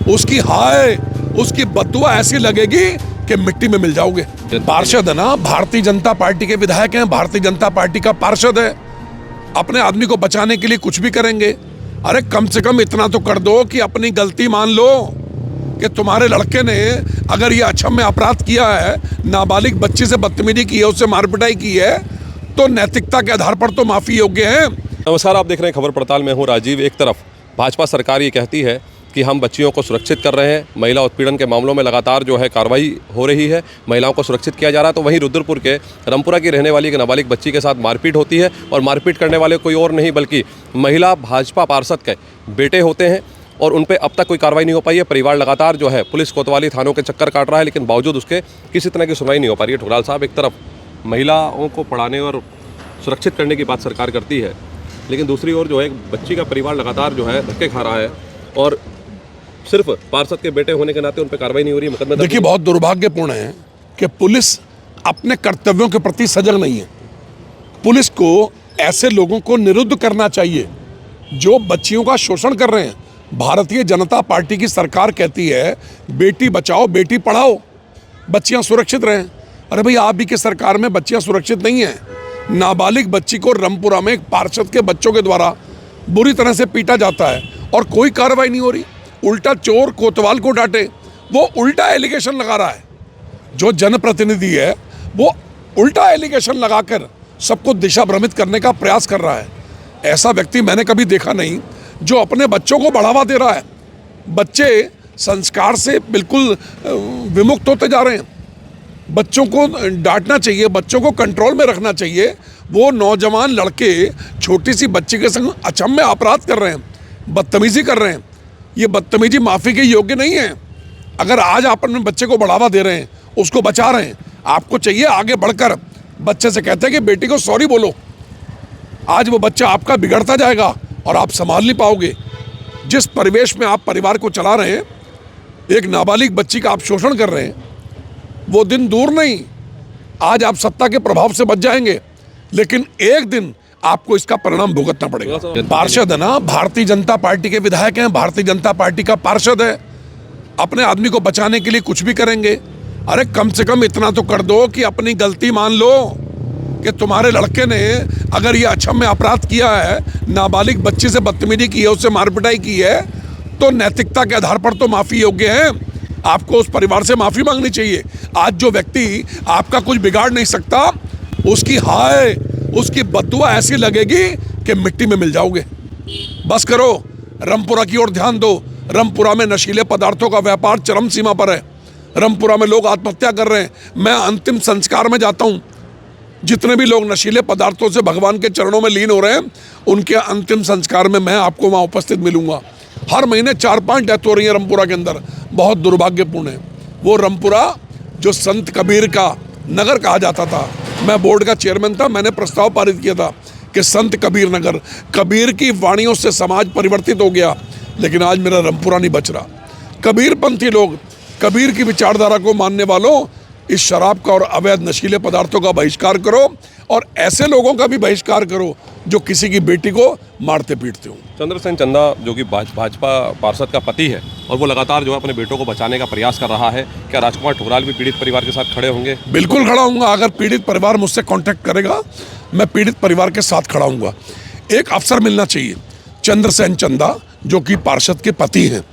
उसकी हाय, उसकी बददुआ ऐसी लगेगी कि मिट्टी में मिल जाओगे। पार्षद है ना, भारतीय जनता पार्टी के विधायक हैं, भारतीय जनता पार्टी का पार्षद है, अपने आदमी को बचाने के लिए कुछ भी करेंगे। अरे कम से कम इतना तो कर दो कि अपनी गलती मान लो कि तुम्हारे लड़के ने अगर ये अक्षम्य अपराध किया है, नाबालिग बच्ची से बदतमीजी की है, उससे मारपिटाई की है, तो नैतिकता के आधार पर तो माफी योग्य है। नमस्कार, आप देख रहे हैं खबर पड़ताल में हूं राजीव। एक तरफ भाजपा सरकार ये कहती है कि हम बच्चियों को सुरक्षित कर रहे हैं, महिला उत्पीड़न के मामलों में लगातार जो है कार्रवाई हो रही है, महिलाओं को सुरक्षित किया जा रहा है, तो वहीं रुद्रपुर के रामपुरा की रहने वाली एक नाबालिग बच्ची के साथ मारपीट होती है और मारपीट करने वाले कोई और नहीं बल्कि महिला भाजपा पार्षद के बेटे होते हैं और उन पर अब तक कोई कार्रवाई नहीं हो पाई है। परिवार लगातार जो है पुलिस कोतवाली थानों के चक्कर काट रहा है, लेकिन बावजूद उसके किसी तरह की सुनवाई नहीं हो पा रही है। ठुकराल साहब, एक तरफ महिलाओं को पढ़ाने और सुरक्षित करने की बात सरकार करती है, लेकिन दूसरी ओर जो है बच्ची का परिवार लगातार जो है धक्के खा रहा है और सिर्फ पार्षद के बेटे होने के नाते उन पर कार्रवाई नहीं हो रही है। मुकदमा देखिए, बहुत दुर्भाग्यपूर्ण है कि पुलिस अपने कर्तव्यों के प्रति सजग नहीं है। पुलिस को ऐसे लोगों को निरुद्ध करना चाहिए जो बच्चियों का शोषण कर रहे हैं। भारतीय जनता पार्टी की सरकार कहती है बेटी बचाओ बेटी पढ़ाओ, बच्चियां सुरक्षित रहें। अरे भाई, आप भी की सरकार में बच्चियां सुरक्षित नहीं हैं। नाबालिग बच्ची को रामपुरा में एक पार्षद के बच्चों के द्वारा बुरी तरह से पीटा जाता है और कोई कार्रवाई नहीं हो रही। उल्टा चोर कोतवाल को डांटे, वो उल्टा एलिगेशन लगा रहा है। जो जनप्रतिनिधि है वो उल्टा एलिगेशन लगाकर सबको दिशा भ्रमित करने का प्रयास कर रहा है। ऐसा व्यक्ति मैंने कभी देखा नहीं जो अपने बच्चों को बढ़ावा दे रहा है। बच्चे संस्कार से बिल्कुल विमुक्त होते जा रहे हैं। बच्चों को डांटना चाहिए, बच्चों को कंट्रोल में रखना चाहिए। वो नौजवान लड़के छोटी सी बच्ची के संग अक्षम्य अपराध कर रहे हैं, बदतमीजी कर रहे हैं। ये बदतमीजी माफ़ी के योग्य नहीं है। अगर आज आप अपने बच्चे को बढ़ावा दे रहे हैं, उसको बचा रहे हैं, आपको चाहिए आगे बढ़कर बच्चे से कहते हैं कि बेटी को सॉरी बोलो। आज वो बच्चा आपका बिगड़ता जाएगा और आप संभाल नहीं पाओगे। जिस परिवेश में आप परिवार को चला रहे हैं, एक नाबालिग बच्ची का आप शोषण कर रहे हैं, वो दिन दूर नहीं। आज आप सत्ता के प्रभाव से बच जाएंगे, लेकिन एक दिन आपको इसका परिणाम भुगतना पड़ेगा। पार्षद है ना, भारतीय जनता पार्टी के विधायक हैं, भारतीय जनता पार्टी का पार्षद है, अपने आदमी को बचाने के लिए कुछ भी करेंगे। अरे कम से कम इतना तो कर दो कि अपनी गलती मान लो कि तुम्हारे लड़के ने अगर ये अक्षम्य अपराध किया है, नाबालिग बच्ची से बदतमीजी की है, उससे मारपिटाई की है, तो नैतिकता के आधार पर तो माफ़ी योग्य है। आपको उस परिवार से माफ़ी मांगनी चाहिए। आज जो व्यक्ति आपका कुछ बिगाड़ नहीं सकता, उसकी हाय, उसकी बददुआ ऐसी लगेगी कि मिट्टी में मिल जाओगे। बस करो, रामपुरा की ओर ध्यान दो। रामपुरा में नशीले पदार्थों का व्यापार चरम सीमा पर है। रामपुरा में लोग आत्महत्या कर रहे हैं। मैं अंतिम संस्कार में जाता हूँ। जितने भी लोग नशीले पदार्थों से भगवान के चरणों में लीन हो रहे हैं, उनके अंतिम संस्कार में मैं आपको वहाँ उपस्थित मिलूंगा। हर महीने 4-5 डेथ हो रही है रामपुरा के अंदर, बहुत दुर्भाग्यपूर्ण है। वो रामपुरा जो संत कबीर का नगर कहा जाता था, मैं बोर्ड का चेयरमैन था, मैंने प्रस्ताव पारित किया था कि संत कबीर नगर, कबीर की वाणियों से समाज परिवर्तित हो गया, लेकिन आज मेरा रामपुरा नहीं बच रहा। कबीरपंथी लोग, कबीर की विचारधारा को मानने वालों, इस शराब का और अवैध नशीले पदार्थों का बहिष्कार करो और ऐसे लोगों का भी बहिष्कार करो जो किसी की बेटी को मारते पीटते हो। चंद्रसेन चंदा जो कि भाजपा पार्षद का पति है और वो लगातार जो है अपने बेटों को बचाने का प्रयास कर रहा है, क्या राजकुमार ठुकराल भी पीड़ित परिवार के साथ खड़े होंगे? बिल्कुल खड़ा हूँगा। अगर पीड़ित परिवार मुझसे कांटेक्ट करेगा, मैं पीड़ित परिवार के साथ खड़ा हूँगा। एक अवसर मिलना चाहिए। चंद्रसेन चंदा जो कि पार्षद के पति हैं,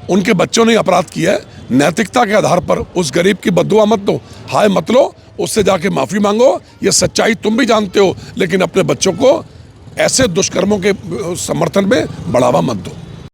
उनके बच्चों ने अपराध किया है, नैतिकता के आधार पर उस गरीब की बद्दुआ मत दो, हाय मत लो, उससे जाके माफ़ी मांगो। ये सच्चाई तुम भी जानते हो, लेकिन अपने बच्चों को ऐसे दुष्कर्मों के समर्थन में बढ़ावा मत दो।